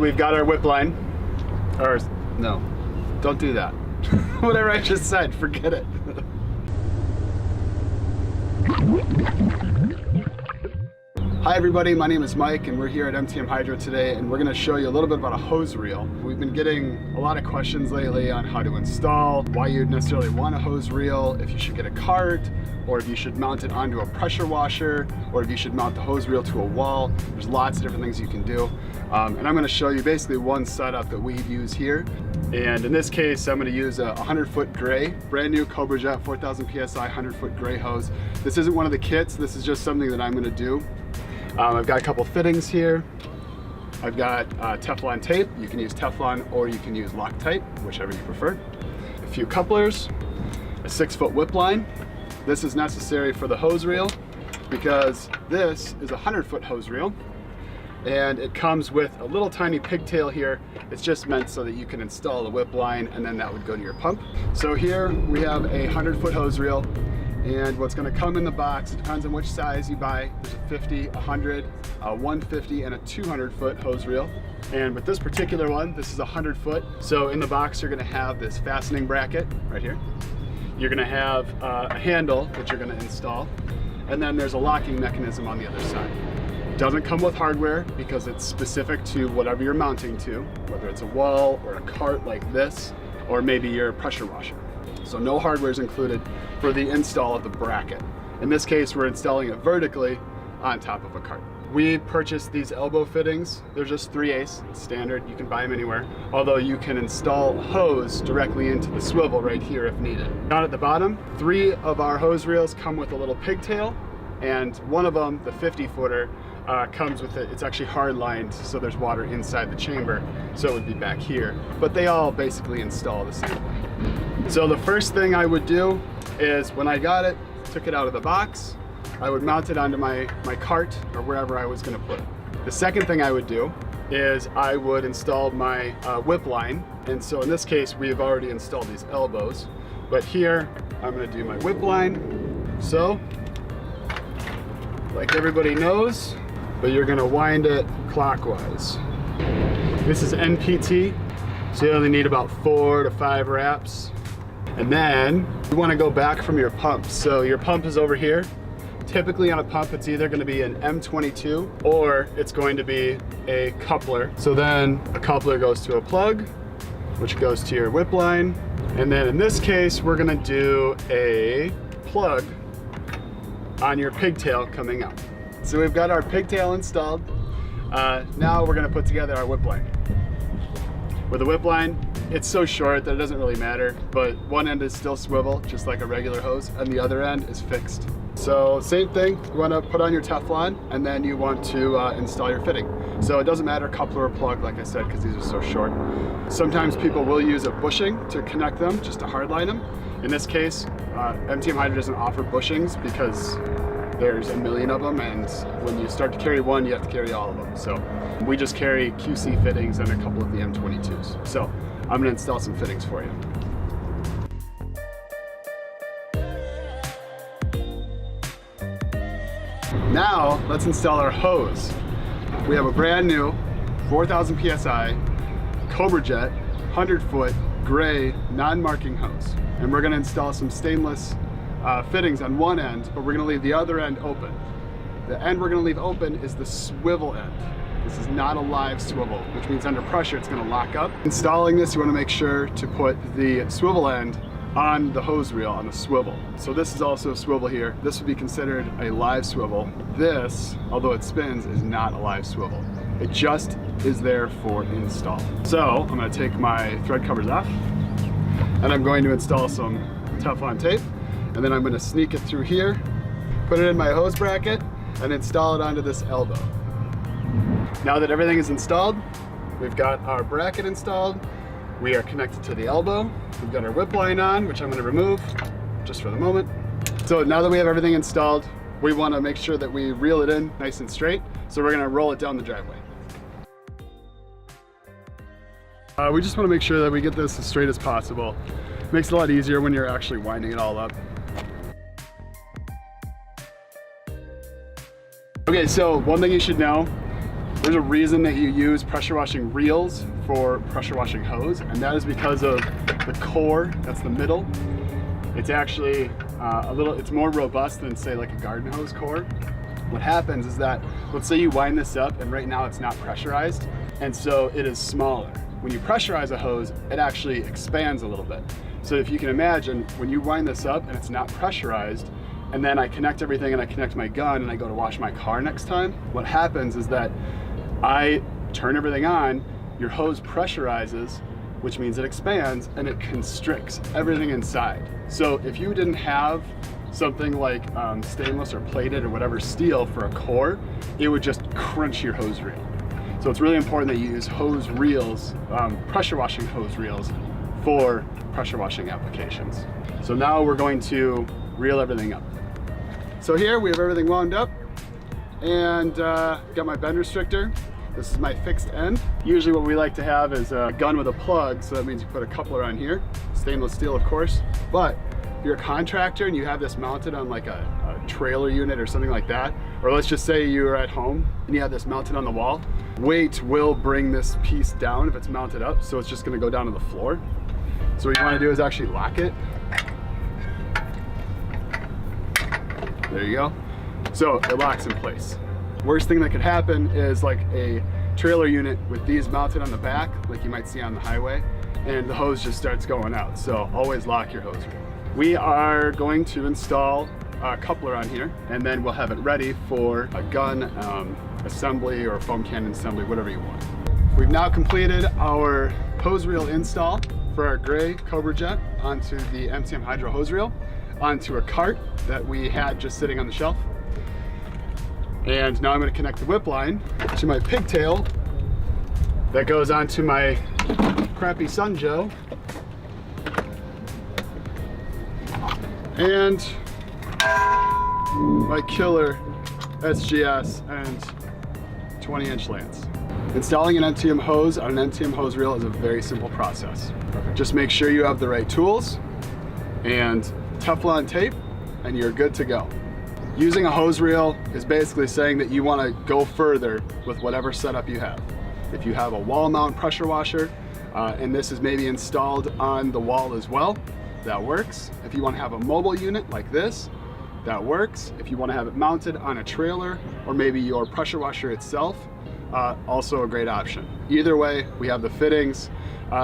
We've got our whip line, or no, don't do that. Whatever I just said, forget it. Hi everybody, my name is Mike and we're here at MTM Hydro today, and we're going to show you a little bit about a hose reel. We've been getting a lot of questions lately on how to install, why you'd necessarily want a hose reel, if you should get a cart, or if you should mount it onto a pressure washer, or if you should mount the hose reel to a wall. There's lots of different things you can do. And I'm going to show you basically one setup that we use here. And in this case, I'm going to use a 100-foot gray, brand new Cobra Jet 4,000 PSI 100-foot gray hose. This isn't one of the kits, this is just something that I'm going to do. I've got a couple fittings here. I've got Teflon tape. You can use Teflon or you can use Loctite, whichever you prefer. A few couplers, a 6-foot whip line. This is necessary for the hose reel because this is a 100-foot hose reel, and it comes with a little tiny pigtail here. It's just meant so that you can install the whip line and then that would go to your pump. So here we have a 100-foot hose reel, and what's going to come in the box, it depends on which size you buy. There's a 50, 100, a 150, and a 200-foot hose reel. And with this particular one, this is a 100-foot. So in the box, you're going to have this fastening bracket right here. You're going to have a handle that you're going to install, and then there's a locking mechanism on the other side. It doesn't come with hardware because it's specific to whatever you're mounting to, whether it's a wall or a cart like this, or maybe your pressure washer. So no hardware is included for the install of the bracket. In this case, we're installing it vertically on top of a cart. We purchased these elbow fittings. They're just 3/8, it's standard. You can buy them anywhere. Although you can install hose directly into the swivel right here if needed. Down at the bottom, 3 of our hose reels come with a little pigtail, and one of them, the 50-footer, comes with it. It's actually hard lined, so there's water inside the chamber, so it would be back here. But they all basically install the same way. So the first thing I would do is, when I got it, took it out of the box, I would mount it onto my cart or wherever I was going to put it. The second thing I would do is I would install my whip line. And so in this case, we've already installed these elbows, but here I'm going to do my whip line. So, like everybody knows, but you're going to wind it clockwise. This is NPT, so you only need about 4 to 5 wraps. And then you want to go back from your pump. So your pump is over here. Typically on a pump, it's either going to be an M22 or it's going to be a coupler. So then a coupler goes to a plug, which goes to your whip line. And then in this case, we're going to do a plug on your pigtail coming up. So we've got our pigtail installed. Now we're going to put together our whip line. With the whip line, it's so short that it doesn't really matter, but one end is still swivel, just like a regular hose, and the other end is fixed. So same thing, you want to put on your Teflon, and then you want to install your fitting. So it doesn't matter coupler or plug, like I said, because these are so short. Sometimes people will use a bushing to connect them, just to hardline them. In this case, MTM Hydro doesn't offer bushings because there's a million of them, and when you start to carry one, you have to carry all of them. So we just carry QC fittings and a couple of the M22s. So I'm going to install some fittings for you. Now let's install our hose. We have a brand new 4,000 PSI Cobra Jet 100-foot gray non-marking hose, and we're going to install some stainless fittings on one end, but we're going to leave the other end open. The end we're going to leave open is the swivel end. This is not a live swivel, which means under pressure it's going to lock up. Installing this, you want to make sure to put the swivel end on the hose reel on the swivel. So this is also a swivel here. This would be considered a live swivel. This, although it spins, is not a live swivel. It just is there for install. So I'm going to take my thread covers off, and I'm going to install some Teflon tape, and then I'm going to sneak it through here, put it in my hose bracket, and install it onto this elbow. Now that everything is installed, we've got our bracket installed, we are connected to the elbow, we've got our whip line on, which I'm going to remove just for the moment. So now that we have everything installed, we want to make sure that we reel it in nice and straight, so we're going to roll it down the driveway. We just want to make sure that we get this as straight as possible. It makes it a lot easier when you're actually winding it all up. Okay, so one thing you should know There's a reason that you use pressure washing reels for pressure washing hose, and that is because of the core, that's the middle. It's actually it's more robust than say like a garden hose core. What happens is that, let's say you wind this up and right now it's not pressurized, and so it is smaller. When you pressurize a hose, it actually expands a little bit. So if you can imagine, when you wind this up and it's not pressurized, and then I connect everything and I connect my gun and I go to wash my car next time, what happens is that I turn everything on, your hose pressurizes, which means it expands and it constricts everything inside. So if you didn't have something like stainless or plated or whatever steel for a core, it would just crunch your hose reel. So it's really important that you use hose reels, pressure washing hose reels for pressure washing applications. So now we're going to reel everything up. So here we have everything wound up, and got my bend restrictor. This is my fixed end. Usually what we like to have is a gun with a plug, so that means you put a coupler on here. Stainless steel, of course. But if you're a contractor and you have this mounted on like a trailer unit or something like that, or let's just say you're at home and you have this mounted on the wall, weight will bring this piece down if it's mounted up, so it's just gonna go down to the floor. So what you wanna do is actually lock it. There you go. So it locks in place. Worst thing that could happen is like a trailer unit with these mounted on the back, like you might see on the highway, and the hose just starts going out. So always lock your hose reel. We are going to install a coupler on here, and then we'll have it ready for a gun assembly or foam cannon assembly, whatever you want. We've now completed our hose reel install for our gray Cobra Jet onto the MTM Hydro hose reel, onto a cart that we had just sitting on the shelf. And now I'm going to connect the whip line to my pigtail that goes onto my crappy Sun Joe and my killer SGS and 20-inch Lance. Installing an MTM hose on an MTM hose reel is a very simple process. Just make sure you have the right tools and Teflon tape, and you're good to go. Using a hose reel is basically saying that you want to go further with whatever setup you have. If you have a wall mount pressure washer, and this is maybe installed on the wall as well, that works. If you want to have a mobile unit like this, that works. If you want to have it mounted on a trailer or maybe your pressure washer itself, also a great option. Either way, we have the fittings.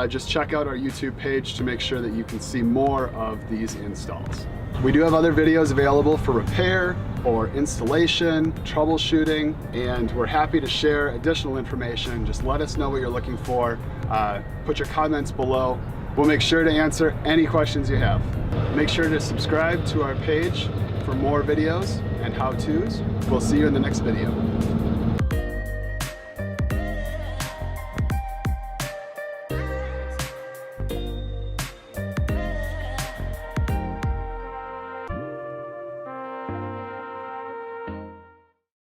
Just check out our YouTube page to make sure that you can see more of these installs. We do have other videos available for repair or installation, troubleshooting, and we're happy to share additional information. Just let us know what you're looking for. Put your comments below. We'll make sure to answer any questions you have. Make sure to subscribe to our page for more videos and how-tos. We'll see you in the next video.